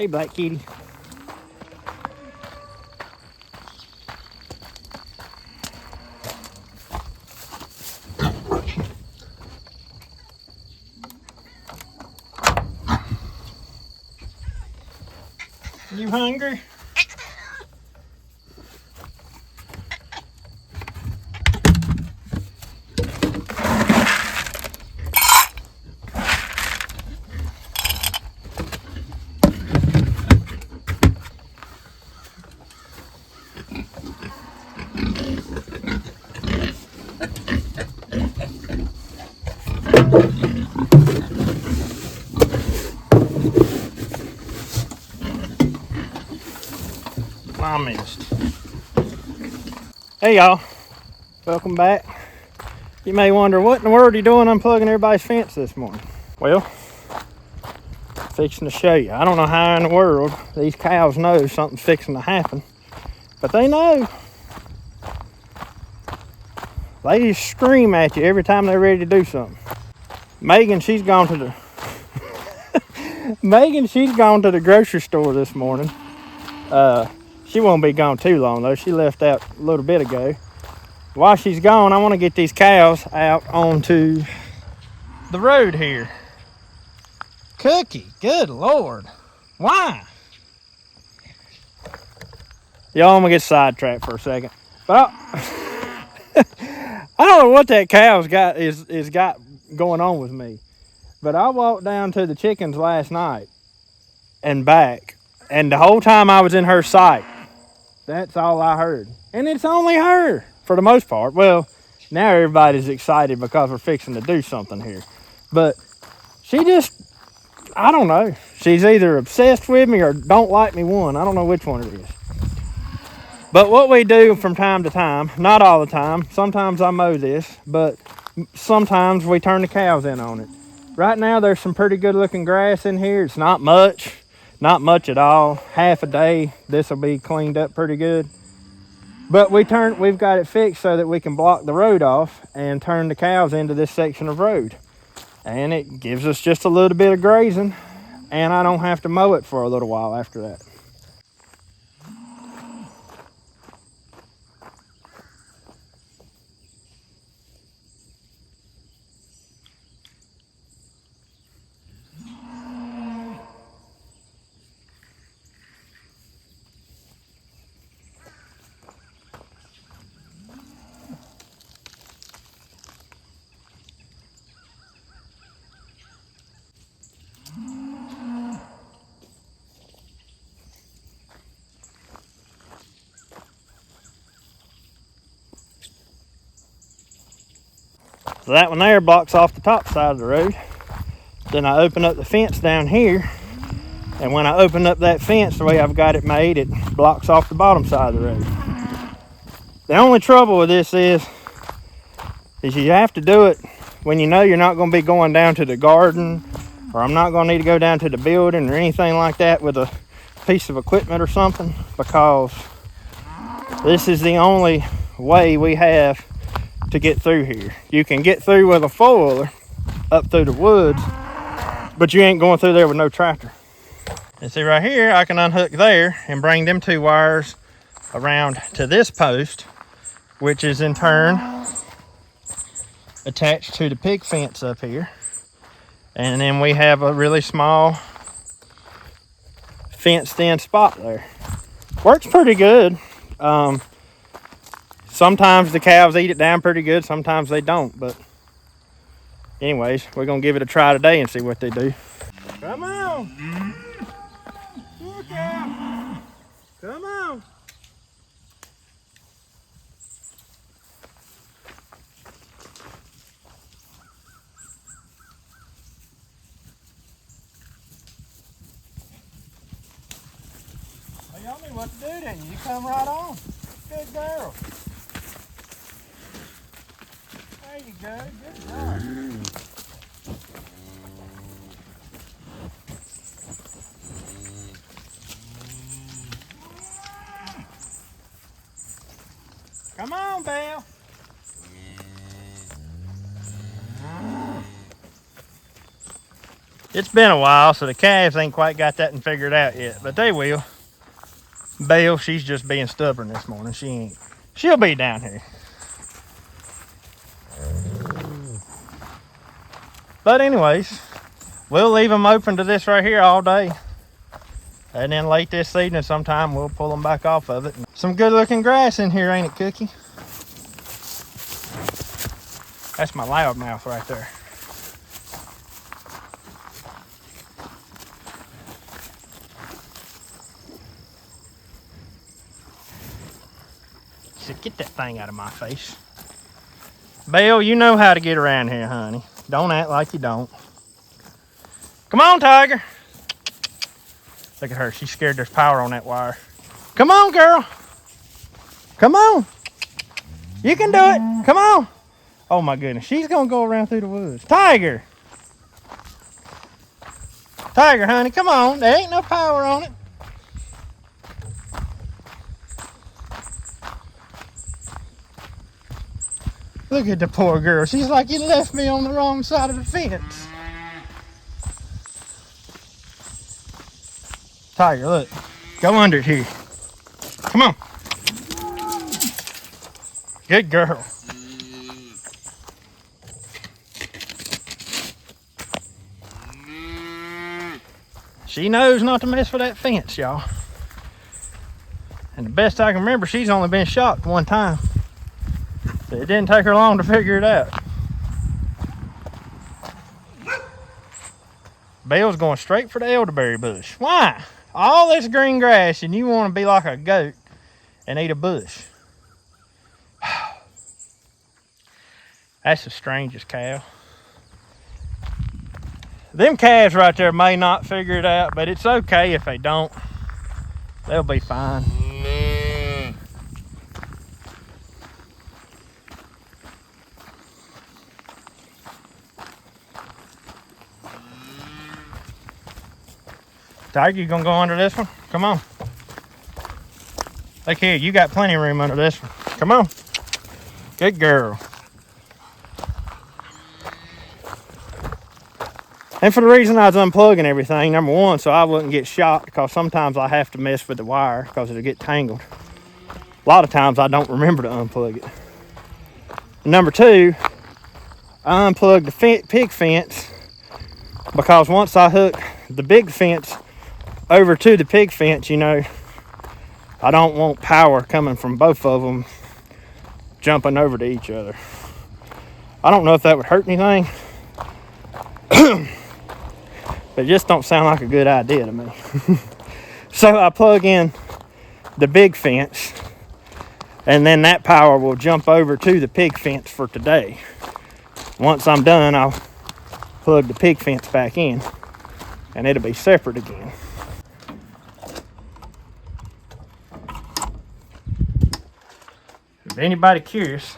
Hey, Black Kitty. You hungry? I missed. Hey y'all, welcome back. You may wonder what in the world are you doing unplugging everybody's fence this morning? Well, fixing to show you. I don't know how in the world these cows know something's fixing to happen, but they know. They just scream at you every time they're ready to do something. Meagan, she's gone to the she's gone to the grocery store this morning. She won't be gone too long though. She left out a little bit ago. While she's gone, I want to get these cows out onto the road here. Cookie, good Lord. Why? Y'all, I'm gonna get sidetracked for a second. But I don't know what that cow's got is got going on with me. But I walked down to the chickens last night and back, and the whole time I was in her sight. That's all I heard. And it's only her for the most part. Well, now everybody's excited because we're fixing to do something here. But she just, I don't know. She's either obsessed with me or don't like me one. I don't know which one it is. But what we do from time to time, not all the time, sometimes I mow this, but sometimes we turn the cows in on it. Right now there's some pretty good looking grass in here. It's not much at all. Half a day, this will be cleaned up pretty good. But we've got it fixed so that we can block the road off and turn the cows into this section of road. And it gives us just a little bit of grazing, and I don't have to mow it for a little while after that. So that one there blocks off the top side of the road. Then I open up the fence down here, and when I open up that fence the way I've got it made, it blocks off the bottom side of the road. The only trouble with this is you have to do it when you know you're not going to be going down to the garden, or I'm not going to need to go down to the building or anything like that with a piece of equipment or something, because this is the only way we have to get through here. You can get through with a four-wheeler up through the woods, but you ain't going through there with no tractor. And see right here, I can unhook there and bring them two wires around to this post, which is in turn attached to the pig fence up here. And then we have a really small fenced in spot there. Works pretty good. Sometimes the cows eat it down pretty good, sometimes they don't, but anyways, we're gonna give it a try today and see what they do. Come on! Look out! Come on! Well, y'all knew what to do then. You come right on. Good girl. There you go. Good job. Come on, Belle. It's been a while, so the calves ain't quite got that and figured out yet, but they will. Belle, she's just being stubborn this morning. She'll be down here. But anyways, we'll leave them open to this right here all day. And then late this evening sometime, we'll pull them back off of it. Some good looking grass in here, ain't it, Cookie? That's my loudmouth right there. So get that thing out of my face. Belle, you know how to get around here, honey. Don't act like you don't. Come on, Tiger. Look at her. She's scared there's power on that wire. Come on, girl. Come on. You can do it. Come on. Oh, my goodness. She's going to go around through the woods. Tiger. Tiger, honey, come on. There ain't no power on it. Look at the poor girl. She's like, you left me on the wrong side of the fence. Tiger, look. Go under it here. Come on. Good girl. She knows not to mess with that fence, y'all. And the best I can remember, she's only been shocked one time. So it didn't take her long to figure it out. Belle's going straight for the elderberry bush. Why? All this green grass and you want to be like a goat and eat a bush. That's the strangest cow. Them calves right there may not figure it out, but it's okay if they don't. They'll be fine. Tiger, you gonna go under this one? Come on. Look here, you got plenty of room under this one. Come on. Good girl. And for the reason I was unplugging everything, number one, so I wouldn't get shocked, because sometimes I have to mess with the wire because it'll get tangled. A lot of times I don't remember to unplug it. And number two, I unplugged the pig fence because once I hook the big fence over to the pig fence, you know, I don't want power coming from both of them jumping over to each other. I don't know if that would hurt anything. But it just don't sound like a good idea to me. So I plug in the big fence, and then that power will jump over to the pig fence for today. Once I'm done, I'll plug the pig fence back in, and it'll be separate again. If anybody curious,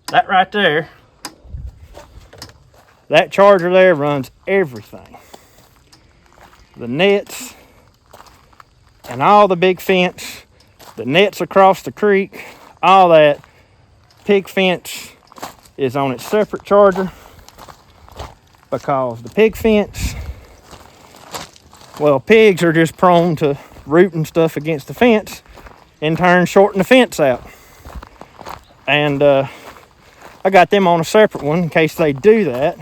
that right there, that charger there runs everything. The nets and all the big fence, the nets across the creek, all that. Pig fence is on its separate charger because the pig fence, well, pigs are just prone to rooting stuff against the fence, in turn shorting the fence out. And I got them on a separate one in case they do that.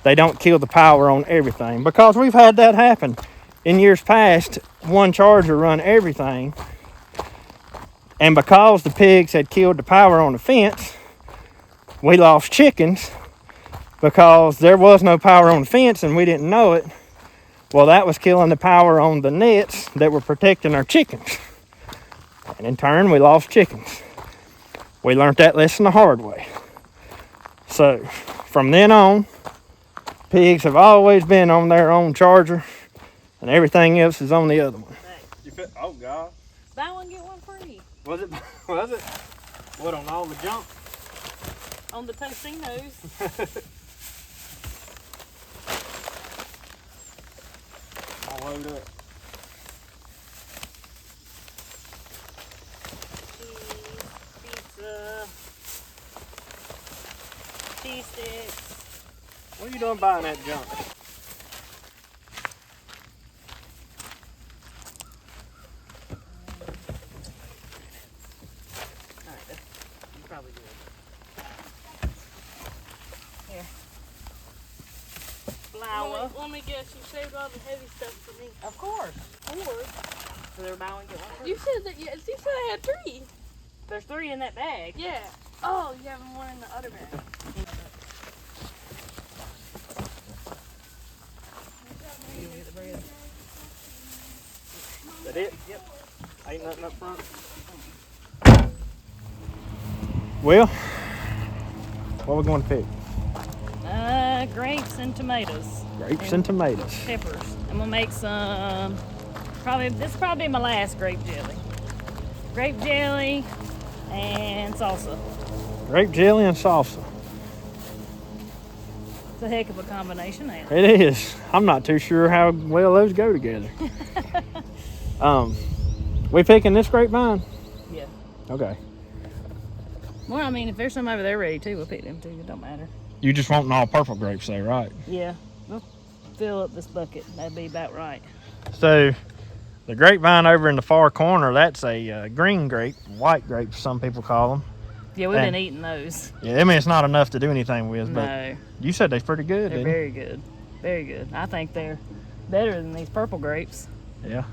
They don't kill the power on everything, because we've had that happen in years past. One charger run everything, and because the pigs had killed the power on the fence, we lost chickens because there was no power on the fence and we didn't know it. Well, that was killing the power on the nets that were protecting our chickens, and in turn we lost chickens. We learned that lesson the hard way. So from then on, pigs have always been on their own charger, and everything else is on the other one. Oh, God. Buy one, get one free. Was it? Was it? What, on all the junk? On the Tostinos. I'll load up. Cheese sticks. What are you doing buying that junk? Let me guess, you saved all the heavy stuff for me. Of course. 4. So they're buy one get one free. You said that. You said I had 3. There's 3 in that bag. Yeah. Oh, you have one in the other bag. That it? Yep. Ain't nothing up front. Well, what we going to pick? Grapes and tomatoes. Grapes and tomatoes. Peppers. I'm gonna make some. This will probably be my last grape jelly. Grape jelly and salsa. Grape jelly and salsa. It's a heck of a combination, ain't it? It is. I'm not too sure how well those go together. We picking this grapevine? Yeah. Okay. Well, I mean, if there's some over there ready too, we'll pick them too. It don't matter. You just wanting all purple grapes though, right? Yeah. We'll fill up this bucket. That'd be about right. So the grapevine over in the far corner, that's a green grape, white grape some people call them. Yeah, we've been eating those. Yeah, I mean it's not enough to do anything with, but No. you said they're pretty good, They're didn't you? very good. Very good. I think they're better than these purple grapes. Yeah.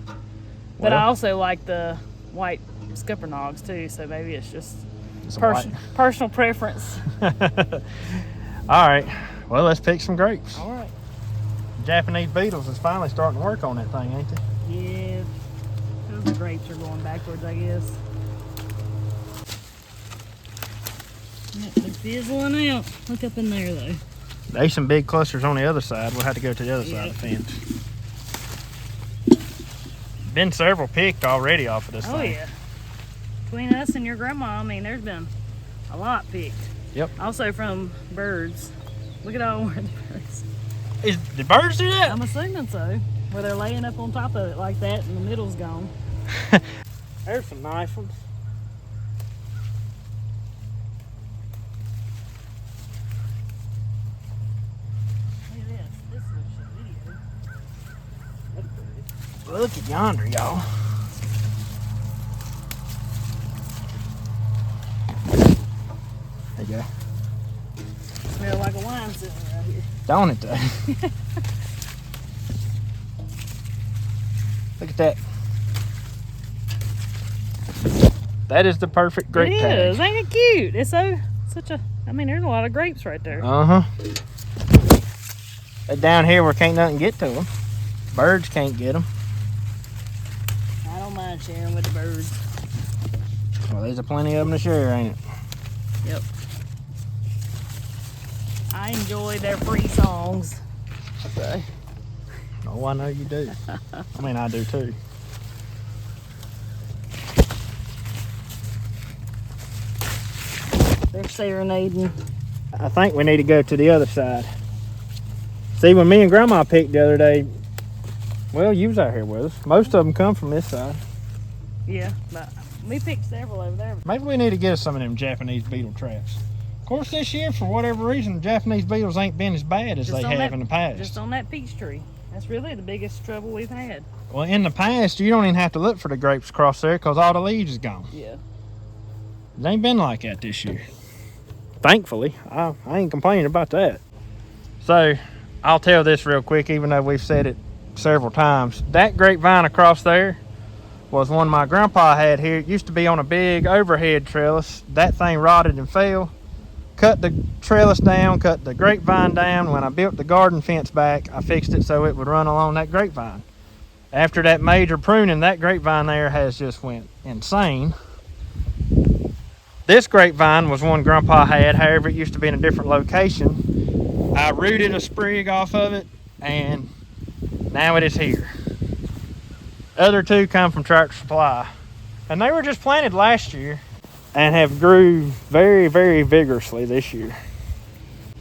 But I Well, also like the white scuppernogs too, so maybe it's just it's a white. personal preference. All right. Well, let's pick some grapes. All right. Japanese beetles is finally starting to work on that thing, ain't they? Yeah. The grapes are going backwards, I guess. Yep, they're fizzling out. Look up in there, though. There's some big clusters on the other side. We'll have to go to the other side of the fence. Been several picked already off of this thing. Oh, yeah. Between us and your grandma, I mean, there's been a lot picked. Yep. Also from birds. Look at all the birds. Did birds do that? I'm assuming so. Where they're laying up on top of it like that and the middle's gone. There's some nice ones. Look at this. This is a video. Look at yonder, y'all. There you go. Smell like a wine cellar right here. Don't it, though? Look at that. That is the perfect grape It tag. is. Ain't it cute? It's such a. I mean, there's a lot of grapes right there. They're down here where can't nothing get to them. Birds can't get them. I don't mind sharing with the birds. Well, there's a plenty of them to share, ain't it? Yep. I enjoy their free songs. So. Oh, I know you do. I mean, I do too. They're serenading. I think we need to go to the other side. See, when me and Grandma picked the other day, well, you was out here with us. Most of them come from this side. Yeah, but we picked several over there. Maybe we need to get us some of them Japanese beetle traps. Of course, this year, for whatever reason, the Japanese beetles ain't been as bad as they have in the past. Just on that peach tree. That's really the biggest trouble we've had. Well, in the past, you don't even have to look for the grapes across there because all the leaves is gone. Yeah. It ain't been like that this year. Thankfully, I ain't complaining about that. So, I'll tell this real quick, even though we've said it several times. That grapevine across there was one my grandpa had here. It used to be on a big overhead trellis. That thing rotted and fell. Cut the trellis down, cut the grapevine down. When I built the garden fence back, I fixed it so it would run along that grapevine. After that major pruning, that grapevine there has just went insane. This grapevine was one Grandpa had, however it used to be in a different location. I rooted a sprig off of it and now it is here. Other two come from Tractor Supply and they were just planted last year and have grew very, very vigorously this year.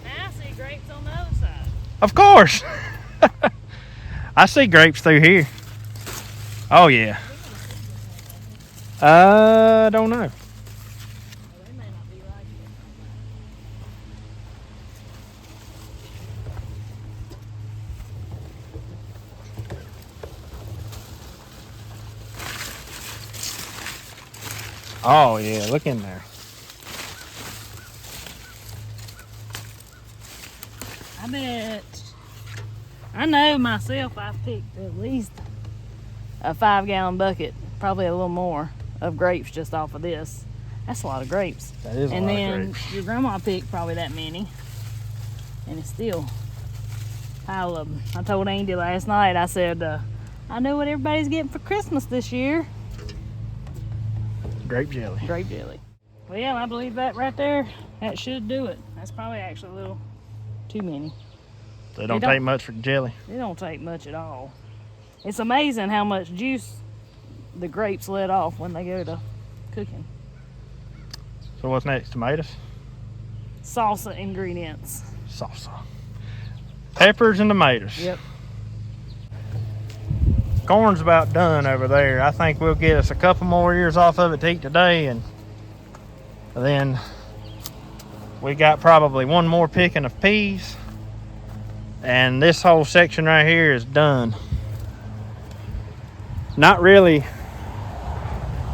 Now I see grapes on the other side. Of course. I see grapes through here. Oh yeah. Don't know. They may not be like it. Oh yeah, look in there. I bet I know myself I've picked at least a 5-gallon bucket, probably a little more, of grapes just off of this. That's a lot of grapes. That is a lot of grapes. And then your grandma picked probably that many. And it's still a pile of them. I told Andy last night, I said, I know what everybody's getting for Christmas this year. Grape jelly. Grape jelly. Well, I believe that right there, that should do it. That's probably actually a little too many. They don't take much for jelly. They don't take much at all. It's amazing how much juice the grapes let off when they go to cooking. So what's next? Tomatoes? Salsa ingredients. Salsa. Peppers and tomatoes. Yep. Corn's about done over there. I think we'll get us a couple more ears off of it to eat today, and then we got probably one more picking of peas, and this whole section right here is done. Not really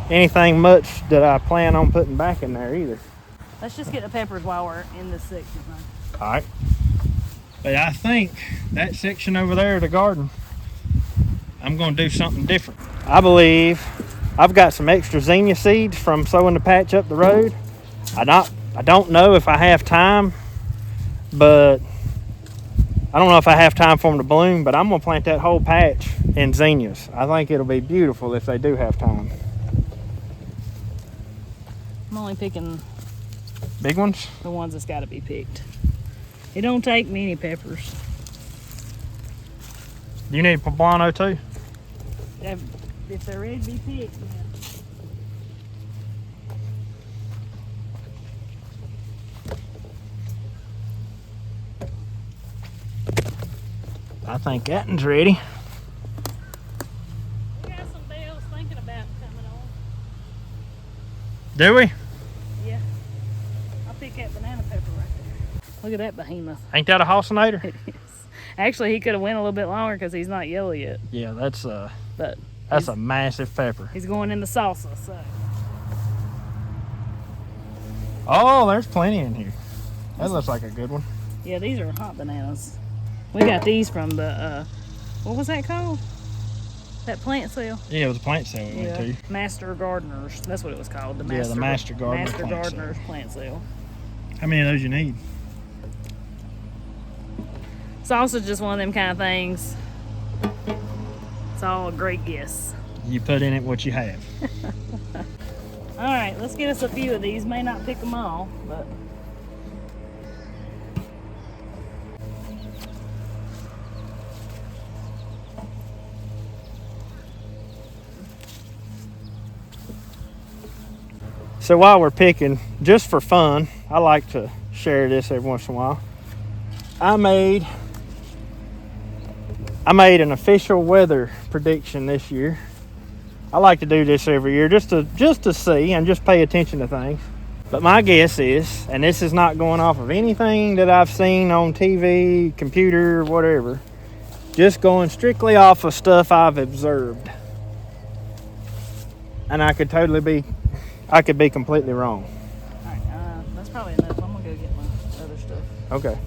anything much that I plan on putting back in there either. Let's just get the peppers while we're in this section. All right. But I think that section over there of the garden, I'm going to do something different. I believe I've got some extra zinnia seeds from sowing the patch up the road. I don't know if I have time, but I don't know if I have time for them to bloom, but I'm going to plant that whole patch in zinnias. I think it'll be beautiful if they do have time. I'm only picking Big ones? the ones that's got to be picked. It don't take many peppers. Do you need poblano too? If they're ready to be picked, yeah. I think that one's ready. We got some bells thinking about coming on. Do we? Yeah. I'll pick that banana pepper right there. Look at that behemoth. Ain't that a halcinator? It is. Actually, he could have went a little bit longer because he's not yellow yet. Yeah, that's But a massive pepper. he's going in the salsa, so. Oh, there's plenty in here. That looks like a good one. Yeah, these are hot bananas. We got these from the, what was that called? That plant sale? Yeah, it was a plant sale we went to. Master Gardeners. That's what it was called. Yeah, the Master Gardener Master plant sale. Gardeners plant sale. How many of those you need? Salsa's just one of them kind of things. It's all a great guess. You put in it what you have. All right, let's get us a few of these. May not pick them all, but. So while we're picking, just for fun, I like to share this every once in a while. I made an official weather prediction this year. I like to do this every year just to see and just pay attention to things. But my guess is, and this is not going off of anything that I've seen on TV, computer, whatever, just going strictly off of stuff I've observed. And I could be completely wrong. All right, that's probably enough. I'm gonna go get my other stuff. Okay.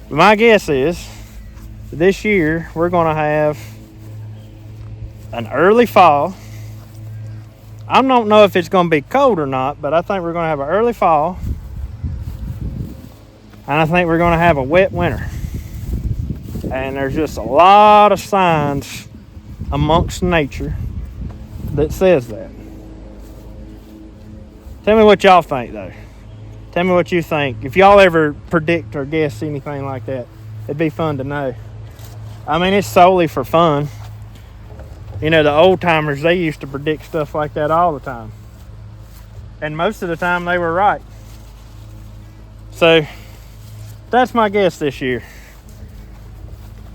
My guess is this year we're going to have an early fall. I don't know if it's going to be cold or not, but I think we're going to have an early fall. And I think we're going to have a wet winter. And there's just a lot of signs amongst nature that says that. Tell me what y'all think, though. Tell me what you think. If y'all ever predict or guess anything like that, it'd be fun to know. I mean, it's solely for fun. You know, the old timers, they used to predict stuff like that all the time. And most of the time they were right. So, that's my guess this year.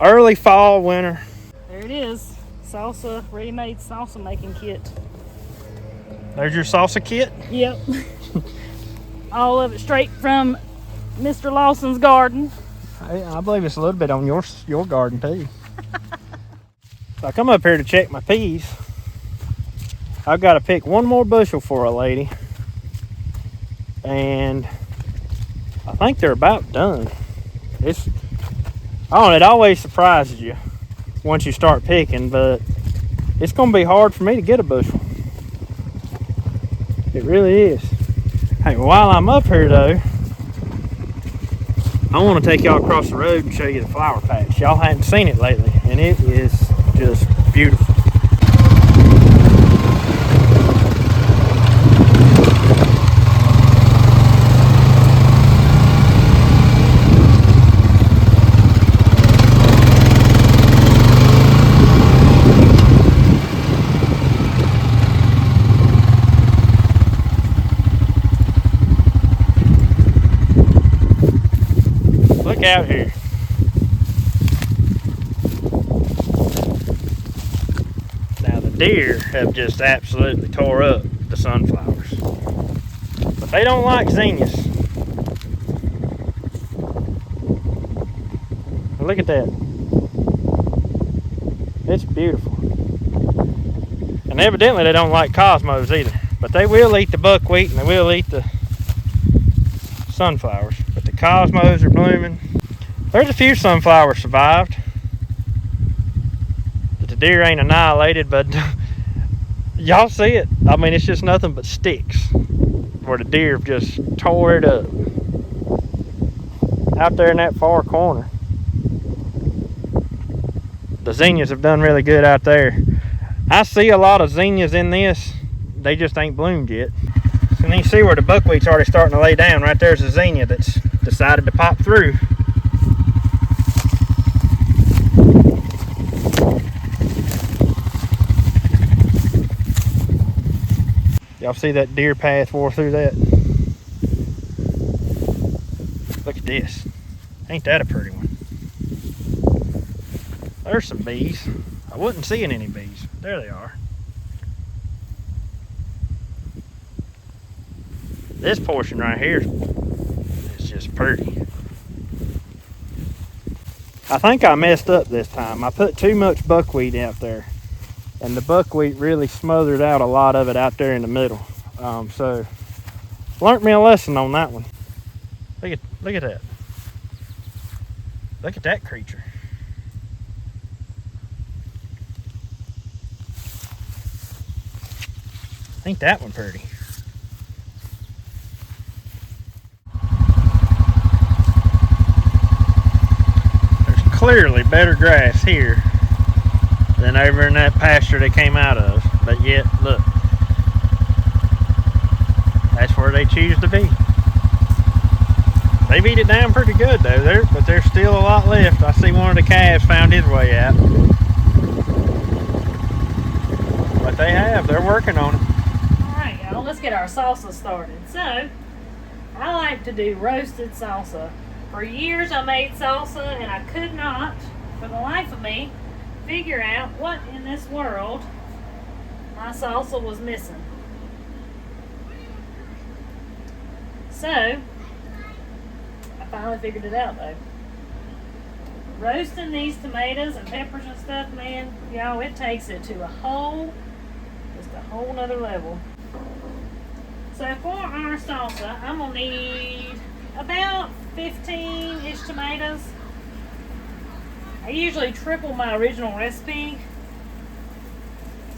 Early fall, winter. There it is. Salsa, ready-made salsa making kit. There's your salsa kit. Yep. All of it straight from Mr. Lawson's garden. I believe it's a little bit on your garden too. So I come up here to check my peas. I've got to pick one more bushel for a lady. And I think they're about done. Oh, it always surprises you once you start picking, but it's going to be hard for me to get a bushel. It really is. Hey, while I'm up here though, I want to take y'all across the road and show you the flower patch. Y'all hadn't seen it lately, and it is just beautiful. Out here. Now the deer have just absolutely tore up the sunflowers, but they don't like zinnias. Look at that. It's beautiful. And evidently they don't like cosmos either, but they will eat the buckwheat and they will eat the sunflowers, but the cosmos are blooming. There's a few sunflowers survived that the deer ain't annihilated, but y'all see it. I mean, it's just nothing but sticks where the deer have just tore it up out there in that far corner. The zinnias have done really good out there. I see a lot of zinnias in this. They just ain't bloomed yet. So then you see where the buckwheat's already starting to lay down. Right there's a zinnia that's decided to pop through. Y'all see that deer path wore through that? Look at this. Ain't that a pretty one? There's some bees. I wasn't seeing any bees. There they are. This portion right here is just pretty. I think I messed up this time. I put too much buckwheat out there, and the buckwheat really smothered out a lot of it out there in the middle. So learned me a lesson on that one. Look at that. Look at that creature. Ain't that one pretty? There's clearly better grass here than over in that pasture they came out of. But yet, look. That's where they choose to be. They beat it down pretty good though, but there's still a lot left. I see one of the calves found his way out. But they're working on it. Alright y'all, let's get our salsa started. So, I like to do roasted salsa. For years I made salsa and I could not, for the life of me, figure out what in this world my salsa was missing. So, I finally figured it out though. Roasting these tomatoes and peppers and stuff, man, y'all, it takes it to just a whole nother level. So for our salsa, I'm gonna need about 15-ish tomatoes. I usually triple my original recipe,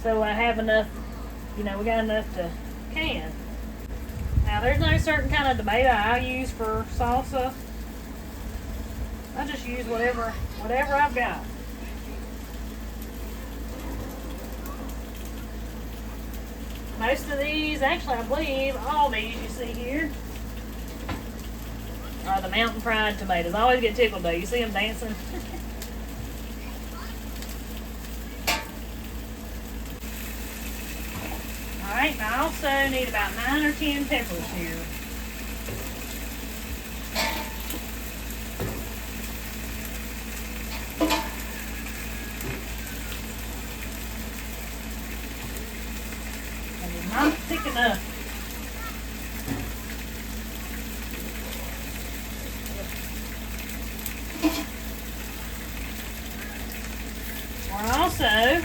so I have enough, we got enough to can. Now there's no certain kind of tomato I use for salsa. I just use whatever I've got. Most of these, actually I believe all these you see here are the Mountain Pride tomatoes. I always get tickled though. You see them dancing? Alright, I also need about 9 or 10 peppers here. And they're not thick enough. We're also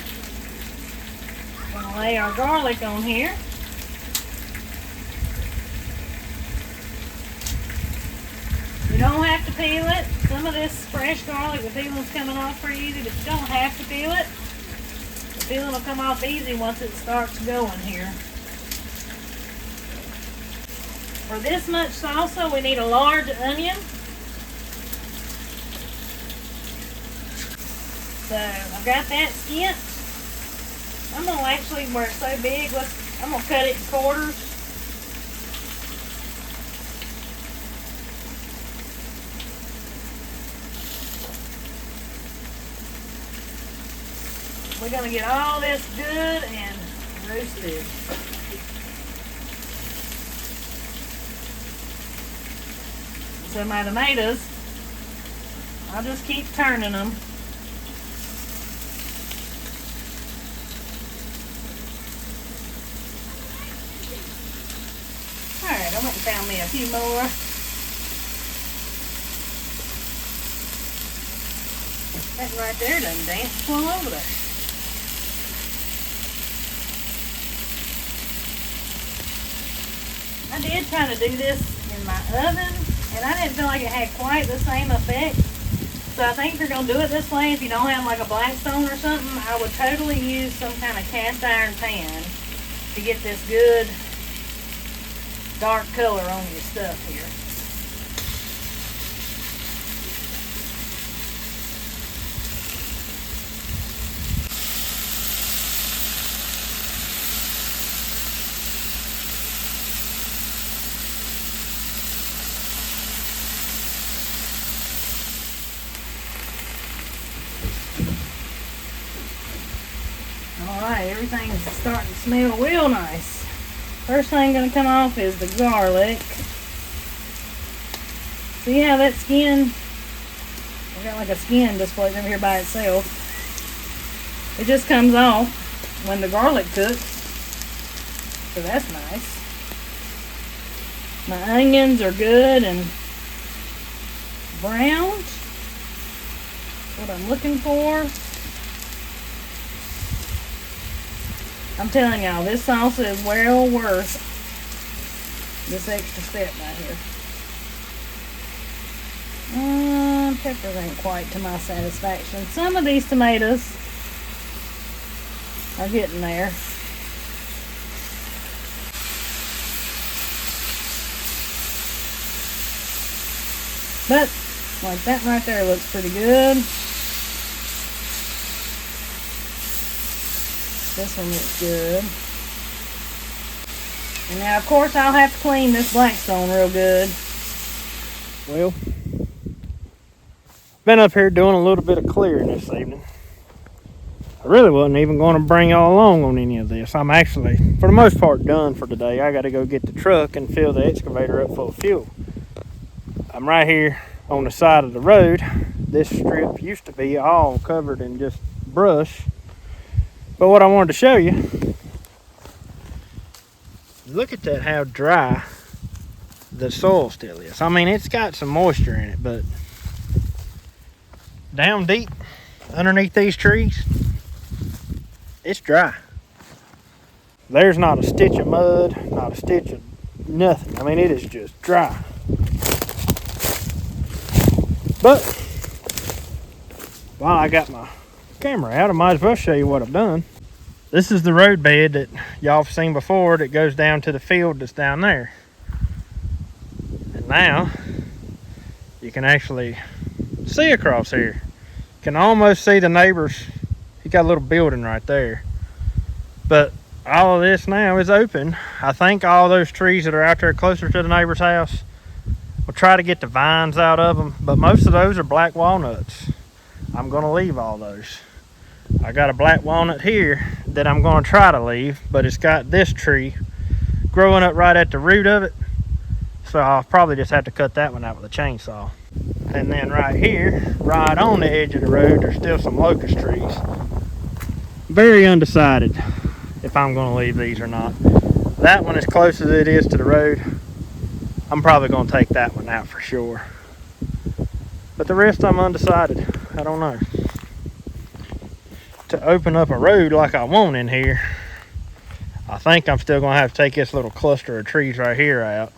going to lay our garlic on here. You don't have to peel it. Some of this fresh garlic, the peeling's coming off pretty easy, but you don't have to peel it. The peeling will come off easy once it starts going here. For this much salsa, we need a large onion. So I've got that skint. I'm gonna actually, where it's so big, I'm gonna cut it in quarters. We're gonna get all this good and roasted. So my tomatoes, I'll just keep turning them. Alright, I went and found me a few more. That right there done danced all over there. I did try to do this in my oven, and I didn't feel like it had quite the same effect. So I think if you're going to do it this way, if you don't have like a Blackstone or something, I would totally use some kind of cast iron pan to get this good dark color on your stuff here. Alright, everything's starting to smell real nice. First thing going to come off is the garlic. See how that skin, I got like a skin displayed over here by itself. It just comes off when the garlic cooks. So that's nice. My onions are good and browned. What I'm looking for. I'm telling y'all, this salsa is well worth this extra step right here. Peppers ain't quite to my satisfaction. Some of these tomatoes are getting there. But, like that right there looks pretty good. This one looks good. And now, of course, I'll have to clean this Blackstone real good. Well, been up here doing a little bit of clearing this evening. I really wasn't even going to bring y'all along on any of this. I'm actually, for the most part, done for today. I got to go get the truck and fill the excavator up full of fuel. I'm right here on the side of the road. This strip used to be all covered in just brush. But what I wanted to show you, look at that, how dry the soil still is. I mean, it's got some moisture in it, but down deep underneath these trees, it's dry. There's not a stitch of mud, not a stitch of nothing. I mean, it is just dry. But while I got my camera out, I might as well show you what I've done. This is the road bed that y'all have seen before that goes down to the field that's down there. And now you can actually see across here. You can almost see the neighbors. You got a little building right there. But all of this now is open. I think all those trees that are out there closer to the neighbor's house, we'll try to get the vines out of them, but most of those are black walnuts. I'm going to leave all those. I got a black walnut here that I'm going to try to leave, but it's got this tree growing up right at the root of it, so I'll probably just have to cut that one out with a chainsaw. And then right here, right on the edge of the road, there's still some locust trees. Very undecided if I'm going to leave these or not. That one, as close as it is to the road, I'm probably going to take that one out for sure. But the rest I'm undecided. I don't know. To open up a road like I want in here, I think I'm still going to have to take this little cluster of trees right here out.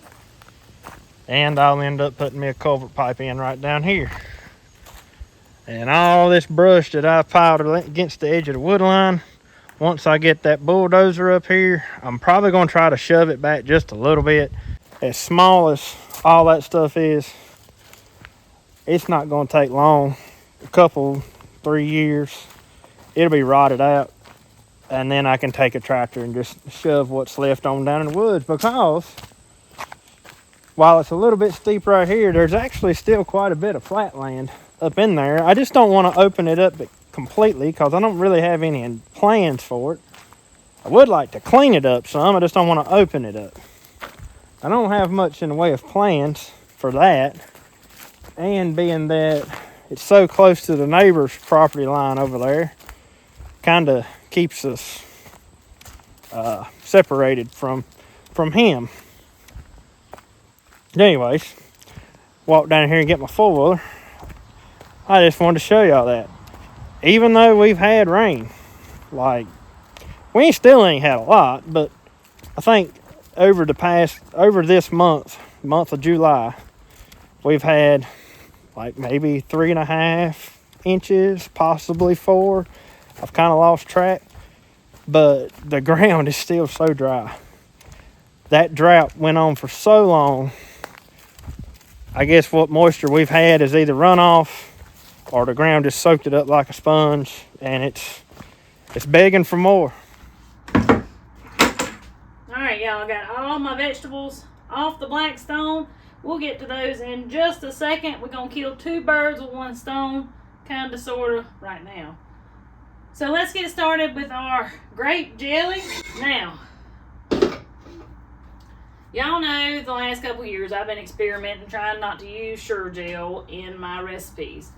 And I'll end up putting me a culvert pipe in right down here. And all this brush that I piled against the edge of the wood line, once I get that bulldozer up here, I'm probably going to try to shove it back just a little bit. As small as all that stuff is, it's not going to take long. A couple, 3 years, it'll be rotted out. And then I can take a tractor and just shove what's left on down in the woods, because while it's a little bit steep right here, there's actually still quite a bit of flat land up in there. I just don't want to open it up completely because I don't really have any plans for it. I would like to clean it up some. I just don't want to open it up. I don't have much in the way of plans for that. And being that it's so close to the neighbor's property line over there, kind of keeps us separated from him. Anyways, walk down here and get my four-wheeler. I just wanted to show y'all that. Even though we've had rain, like, we still ain't had a lot, but I think over this month of July, we've had like maybe 3.5 inches, possibly 4. I've kind of lost track, but the ground is still so dry. That drought went on for so long. I guess what moisture we've had is either runoff or the ground just soaked it up like a sponge, and it's begging for more. Alright, y'all, I got all my vegetables off the black stone. We'll get to those in just a second. We're going to kill 2 birds with 1 stone, kind of, sort of, right now. So let's get started with our grape jelly. Now, y'all know the last couple years I've been experimenting, trying not to use Sure Gel in my recipes.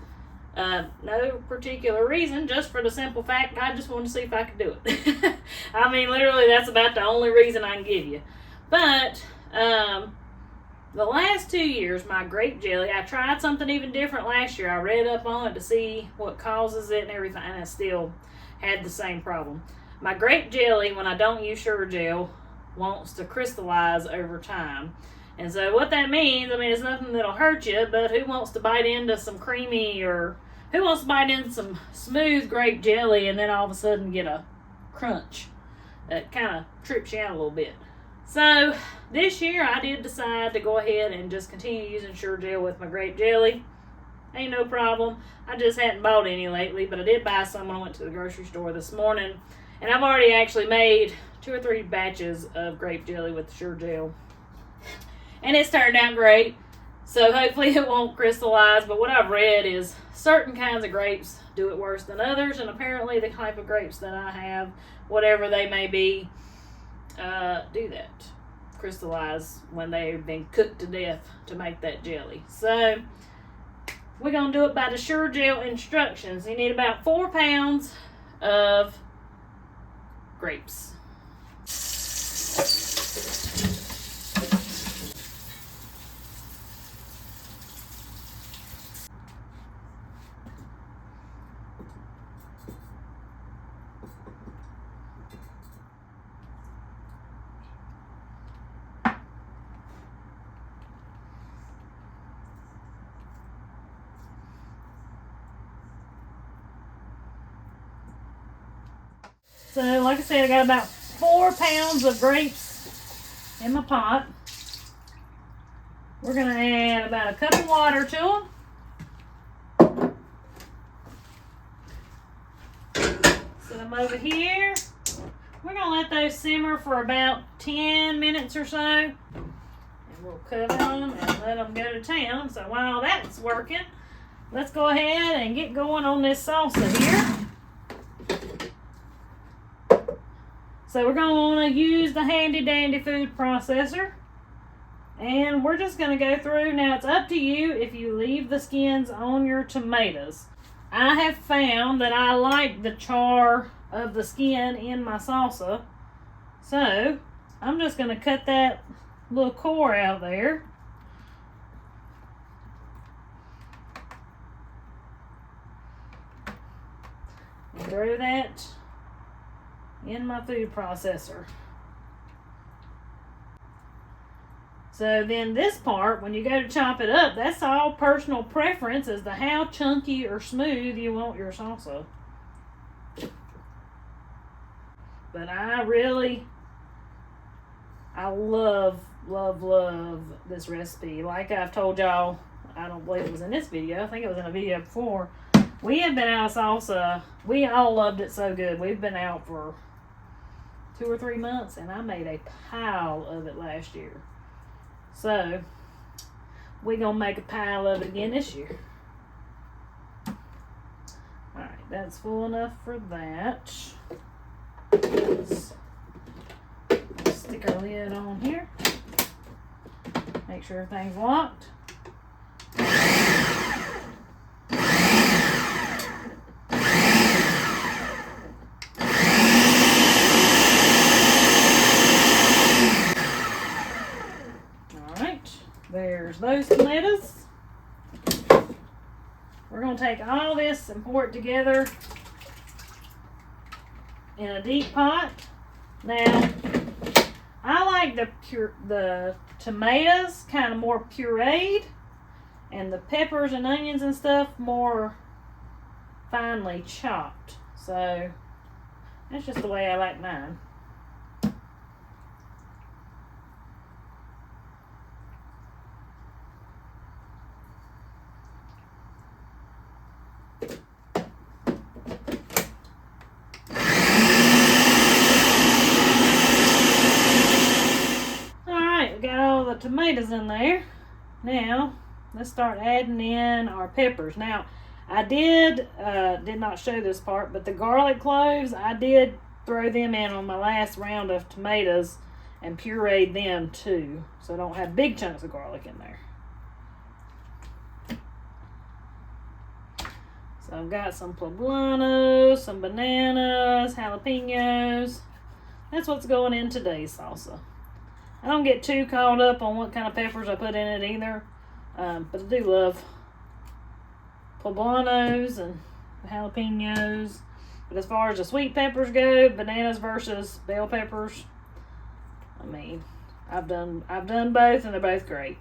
No particular reason, just for the simple fact I just wanted to see if I could do it. I mean, literally, that's about the only reason I can give you. But the last 2 years, my grape jelly, I tried something even different last year. I read up on it to see what causes it and everything, and I still had the same problem. My grape jelly, when I don't use Sure Gel, wants to crystallize over time. And so what that means, I mean, it's nothing that'll hurt you, but who wants to bite into some creamy, or who wants to bite into some smooth grape jelly and then all of a sudden get a crunch that kind of trips you out a little bit? So this year I did decide to go ahead and just continue using Sure Gel with my grape jelly. Ain't no problem. I just hadn't bought any lately, but I did buy some when I went to the grocery store this morning. And I've already actually made 2 or 3 batches of grape jelly with Sure Gel. And it's turned out great. So hopefully it won't crystallize. But what I've read is certain kinds of grapes do it worse than others. And apparently the type of grapes that I have, whatever they may be, do that. Crystallize when they've been cooked to death to make that jelly. So we're going to do it by the Sure Gel instructions. You need about 4 pounds of grapes. So, like I said, I got about 4 pounds of grapes in my pot. We're going to add about a cup of water to them. Set them over here. We're going to let those simmer for about 10 minutes or so. And we'll cover them and let them go to town. So while that's working, let's go ahead and get going on this salsa here. So we're going to use the handy dandy food processor, and we're just going to go through. Now it's up to you if you leave the skins on your tomatoes. I have found that I like the char of the skin in my salsa, so I'm just going to cut that little core out there. And throw that in my food processor. So then this part, when you go to chop it up, that's all personal preference as to how chunky or smooth you want your salsa. But I love this recipe. Like I've told y'all, I don't believe it was in this video, I think it was in a video before. We have been out of salsa. We all loved it so good. We've been out for 2 or 3 months, and I made a pile of it last year. So, we're going to make a pile of it again this year. Alright, that's full enough for that. Let's stick our lid on here. Make sure everything's locked. There's those tomatoes. We're going to take all this and pour it together in a deep pot. Now, I like the tomatoes kind of more pureed, and the peppers and onions and stuff more finely chopped. So, that's just the way I like mine. Tomatoes in there. Now let's start adding in our peppers. Now I did not show this part, but the garlic cloves, I did throw them in on my last round of tomatoes and pureed them too, so I don't have big chunks of garlic in there. So I've got some poblanos, some bananas, jalapenos. That's what's going in today's salsa. I don't get too caught up on what kind of peppers I put in it either, but I do love poblanos and jalapenos. But as far as the sweet peppers go, bananas versus bell peppers, I mean, I've done both, and they're both great.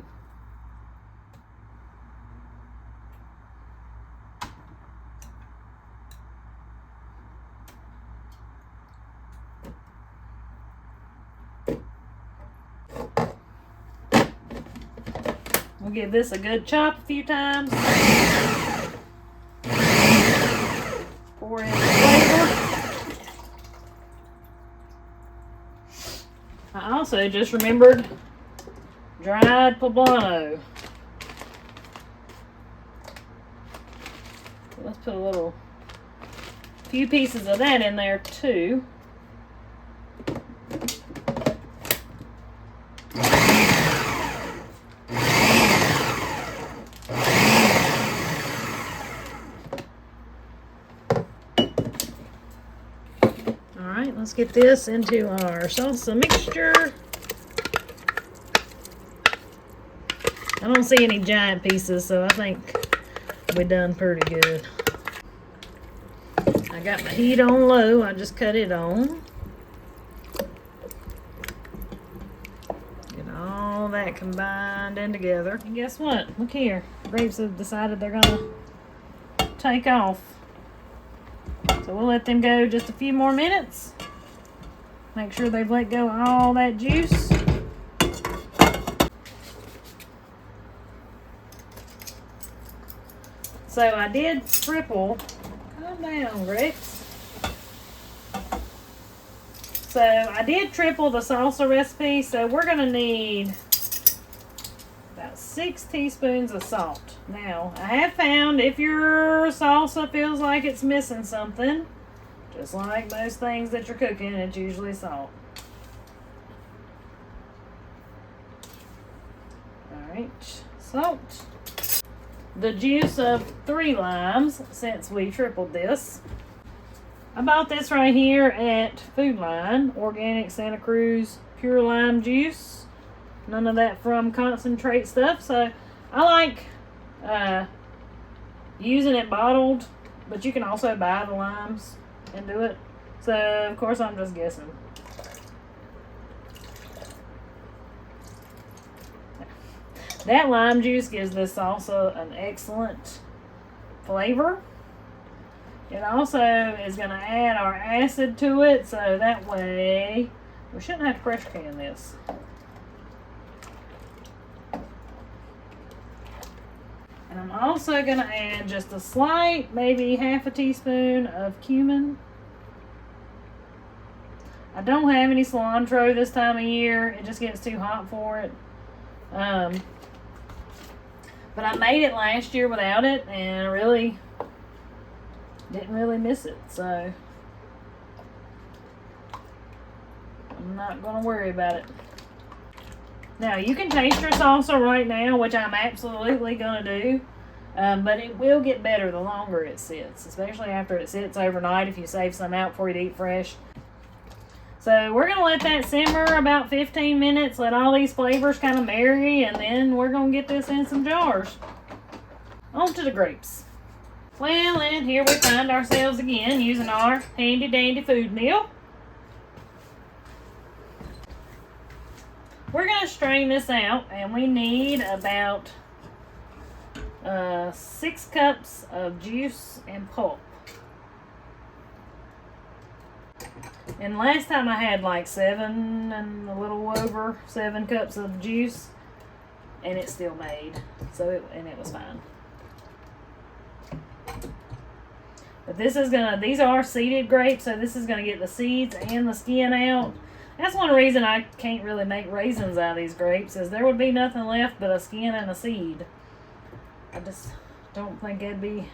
We'll give this a good chop a few times. Pour in the flavor. I also just remembered dried poblano. Let's put a few pieces of that in there too. Let's get this into our salsa mixture. I don't see any giant pieces, so I think we're done pretty good. I got my heat on low. I just cut it on. Get all that combined in together. And guess what? Look here. Grapes have decided they're gonna take off. So we'll let them go just a few more minutes. Make sure they've let go of all that juice. So I did triple. Calm down, Grapes. So I did triple the salsa recipe. So we're going to need about 6 teaspoons of salt. Now, I have found if your salsa feels like it's missing something, just like most things that you're cooking, it's usually salt. Alright, salt. The juice of 3 limes, since we tripled this. I bought this right here at Food Line, organic Santa Cruz pure lime juice. None of that from concentrate stuff. So I like using it bottled, but you can also buy the limes and do it. So of course I'm just guessing. That lime juice gives this salsa an excellent flavor. It also is going to add our acid to it, so that way we shouldn't have to pressure can this. And I'm also going to add just a slight, maybe half a teaspoon of cumin. I don't have any cilantro this time of year. It just gets too hot for it. But I made it last year without it, and I really didn't really miss it. So I'm not going to worry about it. Now, you can taste your salsa right now, which I'm absolutely going to do. But it will get better the longer it sits, especially after it sits overnight if you save some out for you to eat fresh. So we're going to let that simmer about 15 minutes, let all these flavors kind of marry, and then we're going to get this in some jars. On to the grapes. Well, and here we find ourselves again using our handy dandy food mill. We're going to strain this out, and we need about 6 cups of juice and pulp. And last time I had like 7 and a little over 7 cups of juice, and it still made, so it was fine. But this is these are seeded grapes, so this is gonna get the seeds and the skin out. That's one reason I can't really make raisins out of these grapes, is there would be nothing left but a skin and a seed. I just don't think it'd be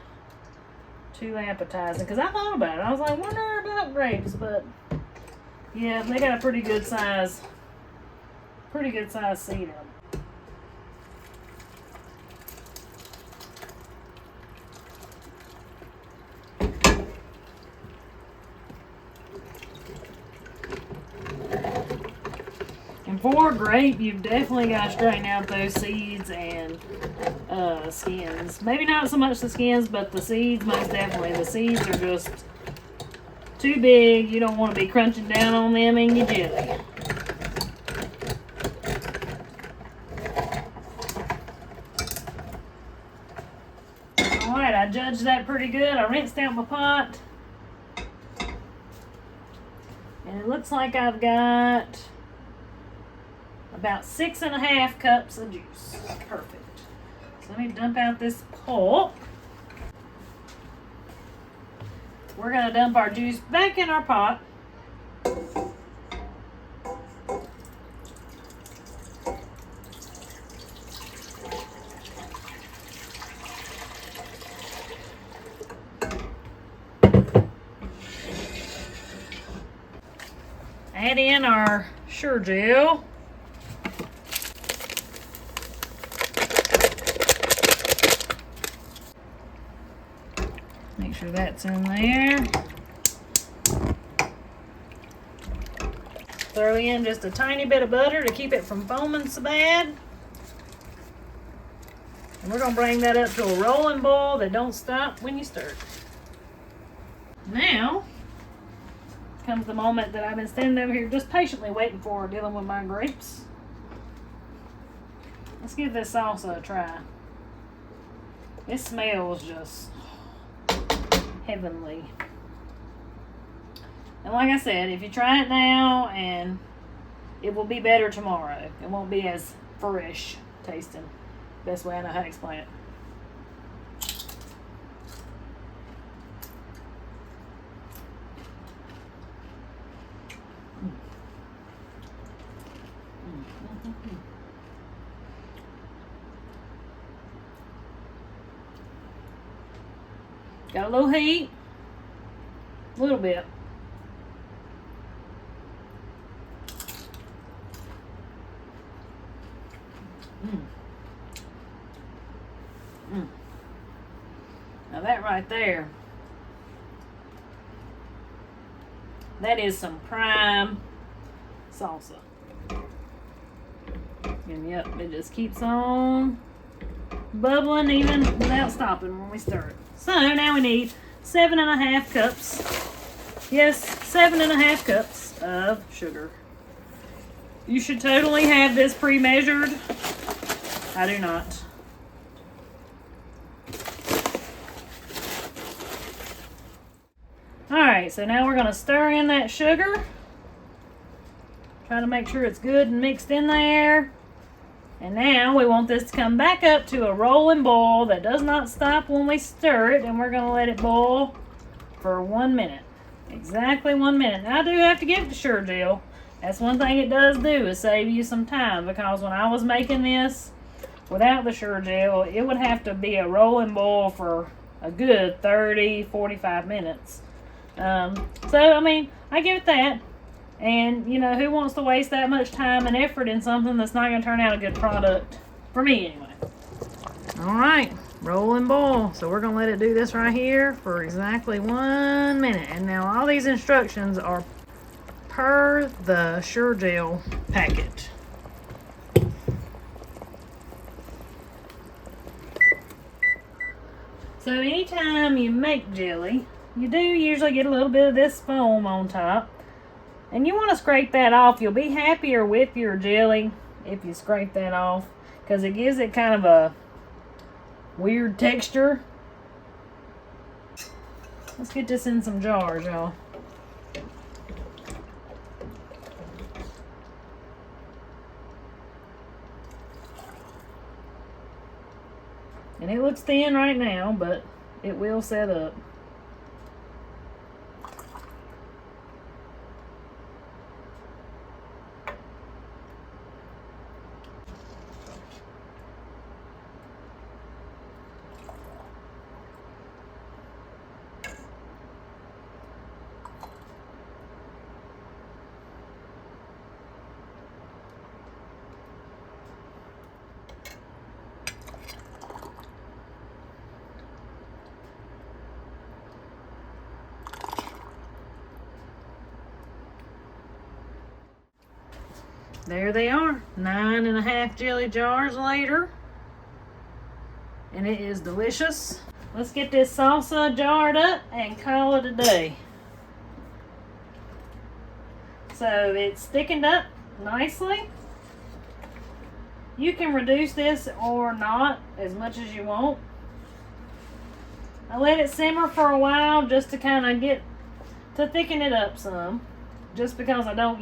too appetizing, because I thought about it. I was like, wonder about grapes, but yeah, they got a pretty good size seed in them. And for grape, you've definitely got to straighten out those seeds and skins. Maybe not so much the skins, but the seeds most definitely. The seeds are just too big. You don't want to be crunching down on them in your jelly. Alright, I judged that pretty good. I rinsed out my pot. And it looks like I've got about 6.5 cups of juice. Perfect. So let me dump out this pulp. We're going to dump our juice back in our pot. Add in our Sure Gel. Make sure that's in there. Throw in just a tiny bit of butter to keep it from foaming so bad. And we're going to bring that up to a rolling boil that don't stop when you stir it. Now comes the moment that I've been standing over here just patiently waiting for, dealing with my grapes. Let's give this salsa a try. It smells just heavenly. And like I said, if you try it now, and it will be better tomorrow. It won't be as fresh tasting. Best way I know how to explain it. Got a little heat, a little bit. Now that right there, that is some prime salsa. And yep, it just keeps on bubbling even without stopping when we stir it. So now we need 7.5 cups. Yes, 7.5 cups of sugar. You should totally have this pre-measured. I do not. Alright, so now we're going to stir in that sugar. Try to make sure it's good and mixed in there. And now we want this to come back up to a rolling boil that does not stop when we stir it. And we're going to let it boil for 1 minute. Exactly 1 minute. Now I do have to give it to Sure Jill. That's one thing it does do, is save you some time. Because when I was making this without the Sure Jill, it would have to be a rolling boil for a good 30, 45 minutes. So, I mean, I give it that. And, you know, who wants to waste that much time and effort in something that's not going to turn out a good product? For me, anyway. Alright, roll and boil. So we're going to let it do this right here for exactly 1 minute. And now all these instructions are per the Sure Jill packet. So anytime you make jelly, you do usually get a little bit of this foam on top. And you want to scrape that off. You'll be happier with your jelly if you scrape that off, because it gives it kind of a weird texture. Let's get this in some jars, y'all. And it looks thin right now, but it will set up. There they are, 9.5 jelly jars later, and it is delicious. Let's get this salsa jarred up and call it a day. So it's thickened up nicely. You can reduce this or not as much as you want. I let it simmer for a while just to kind of get to thicken it up some. Just because I didn't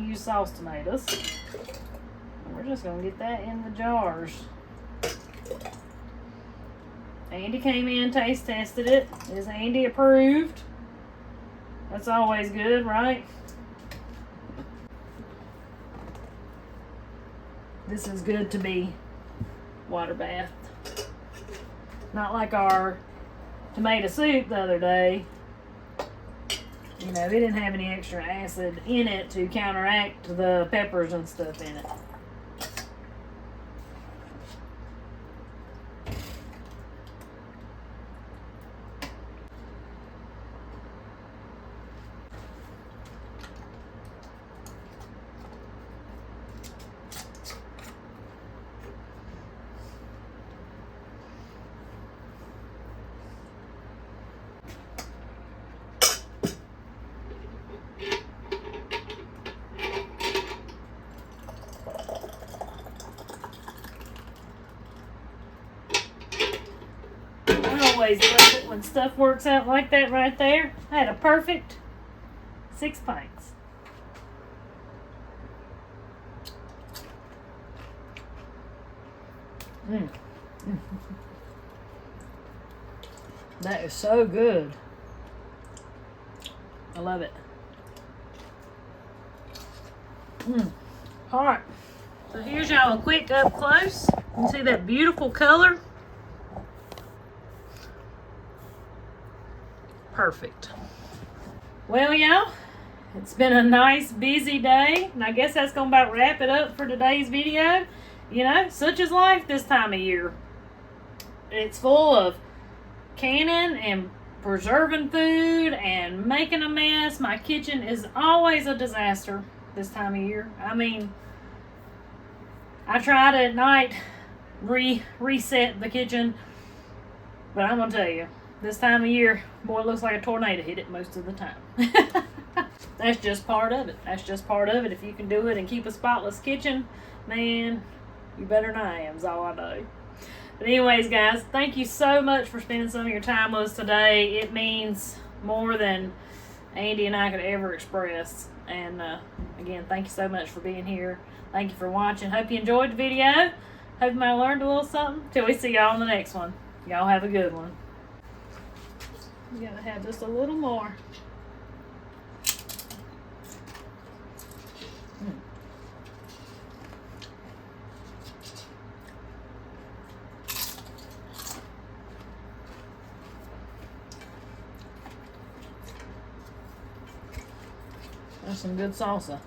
use sauce tomatoes. We're just gonna get that in the jars. Andy came in, taste tested it. Is Andy approved? That's always good, right? This is good to be water bathed. Not like our tomato soup the other day. You know, it didn't have any extra acid in it to counteract the peppers and stuff in it. Always love it when stuff works out like that right there. I had a perfect 6 pints. That is so good. I love it. Alright, so here's y'all a quick up close. You can see that beautiful color. Perfect. Well, y'all, it's been a nice busy day, and I guess that's gonna about wrap it up for today's video. You know, such is life this time of year. It's full of canning and preserving food and making a mess. My kitchen is always a disaster this time of year. I mean, I try to at night reset the kitchen, but I'm gonna tell you, this time of year, boy, it looks like a tornado hit it most of the time. That's just part of it. That's just part of it. If you can do it and keep a spotless kitchen, man, You better than I am, is all I know. But anyways, guys, thank you so much for spending some of your time with us today. It means more than Andy and I could ever express. And again, thank you so much for being here. Thank you for watching. Hope you enjoyed the video. Hope you might have learned a little something. Till we see y'all in the next one. Y'all have a good one. We gotta have just a little more. That's some good salsa.